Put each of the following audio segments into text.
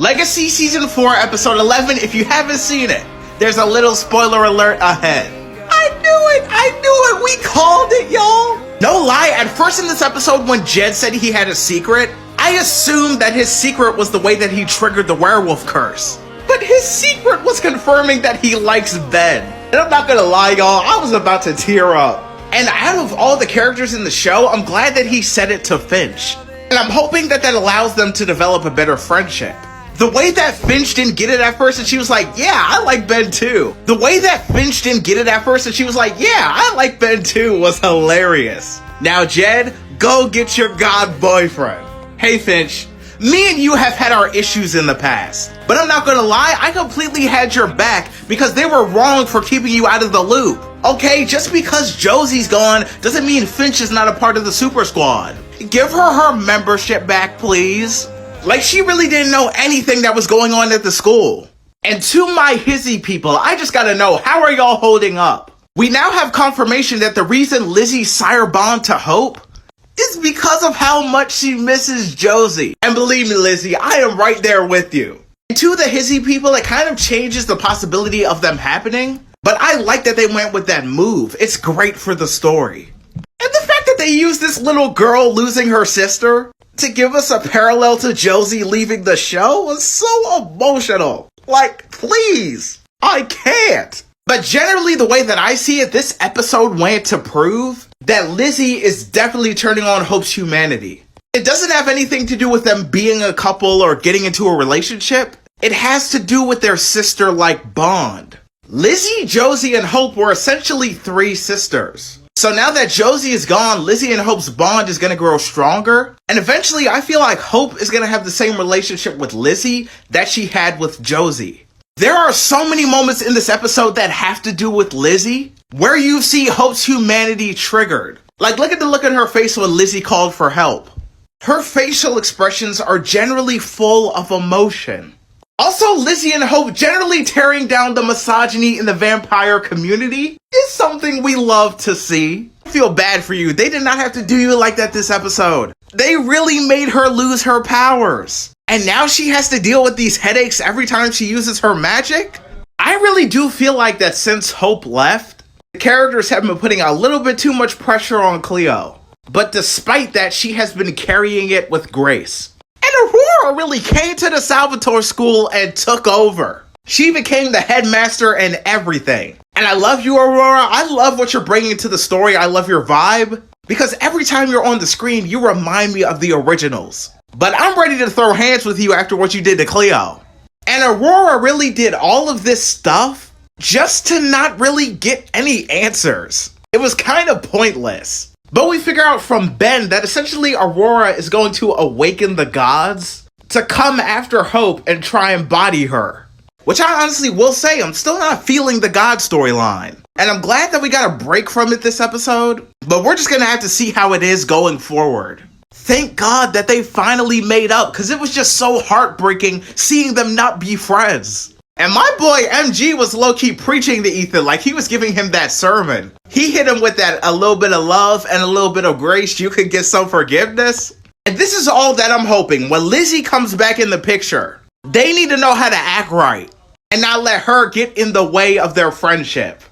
Legacy Season 4, Episode 11, if you haven't seen it, there's a little spoiler alert ahead. I knew it, we called it, y'all. No lie, at first in this episode when Jed said he had a secret, I assumed that his secret was the way that he triggered the werewolf curse. But his secret was confirming that he likes Ben. And I'm not gonna lie, y'all, I was about to tear up. And out of all the characters in the show, I'm glad that he said it to Finch. And I'm hoping that allows them to develop a better friendship. The way that Finch didn't get it at first and she was like, yeah, I like Ben too. The way that Finch didn't get it at first and she was like, yeah, I like Ben too was hilarious. Now, Jed, go get your god boyfriend. Hey, Finch, me and you have had our issues in the past. But I'm not gonna lie, I completely had your back because they were wrong for keeping you out of the loop. Okay, just because Josie's gone doesn't mean Finch is not a part of the Super Squad. Give her membership back, please. Like, she really didn't know anything that was going on at the school. And to my hizzy people, I just gotta know, how are y'all holding up? We now have confirmation that the reason Lizzie sire bond to Hope is because of how much she misses Josie. And believe me, Lizzie, I am right there with you. And to the hizzy people, it kind of changes the possibility of them happening. But I like that they went with that move. It's great for the story. And the fact that they used this little girl losing her sister to give us a parallel to Josie leaving the show was so emotional. Like, please, I can't. But generally, the way that I see it, this episode went to prove that Lizzie is definitely turning on Hope's humanity. It doesn't have anything to do with them being a couple or getting into a relationship. It has to do with their sister-like bond. Lizzie, Josie, and Hope were essentially three sisters. So now that Josie is gone, Lizzie and Hope's bond is going to grow stronger. And eventually, I feel like Hope is going to have the same relationship with Lizzie that she had with Josie. There are so many moments in this episode that have to do with Lizzie, where you see Hope's humanity triggered. Like, look at the look on her face when Lizzie called for help. Her facial expressions are generally full of emotion. Also, Lizzie and Hope generally tearing down the misogyny in the vampire community is something we love to see. I feel bad for you. They did not have to do you like that this episode. They really made her lose her powers. And now she has to deal with these headaches every time she uses her magic? I really do feel like that since Hope left, the characters have been putting a little bit too much pressure on Cleo. But despite that, she has been carrying it with grace. And Aurora really came to the Salvatore school and took over. She became the headmaster and everything. And I love you, Aurora. I love what you're bringing to the story. I love your vibe. Because every time you're on the screen, you remind me of the originals. But I'm ready to throw hands with you after what you did to Cleo. And Aurora really did all of this stuff just to not really get any answers. It was kind of pointless. But we figure out from Ben that essentially Aurora is going to awaken the gods to come after Hope and try and body her. Which I honestly will say, I'm still not feeling the God storyline. And I'm glad that we got a break from it this episode, but we're just gonna have to see how it is going forward. Thank God that they finally made up, because it was just so heartbreaking seeing them not be friends. And my boy MG was low-key preaching to Ethan like he was giving him that sermon. He hit him with that a little bit of love and a little bit of grace, you could get some forgiveness. And this is all that I'm hoping. When Lizzie comes back in the picture, they need to know how to act right and not let her get in the way of their friendship.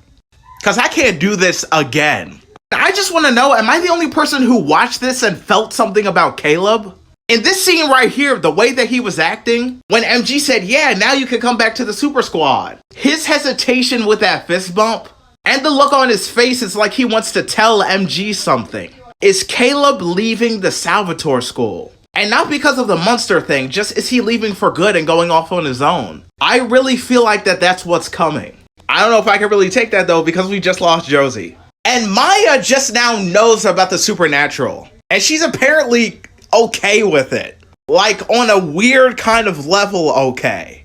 Because I can't do this again. I just want to know, am I the only person who watched this and felt something about Caleb? In this scene right here, the way that he was acting, when MG said, yeah, now you can come back to the Super Squad. His hesitation with that fist bump, and the look on his face is like he wants to tell MG something. Is Caleb leaving the Salvatore school? And not because of the Munster thing, just is he leaving for good and going off on his own? I really feel like that's what's coming. I don't know if I can really take that though, because we just lost Josie. And Maya just now knows about the supernatural. And she's apparently okay with it. Like, on a weird kind of level okay.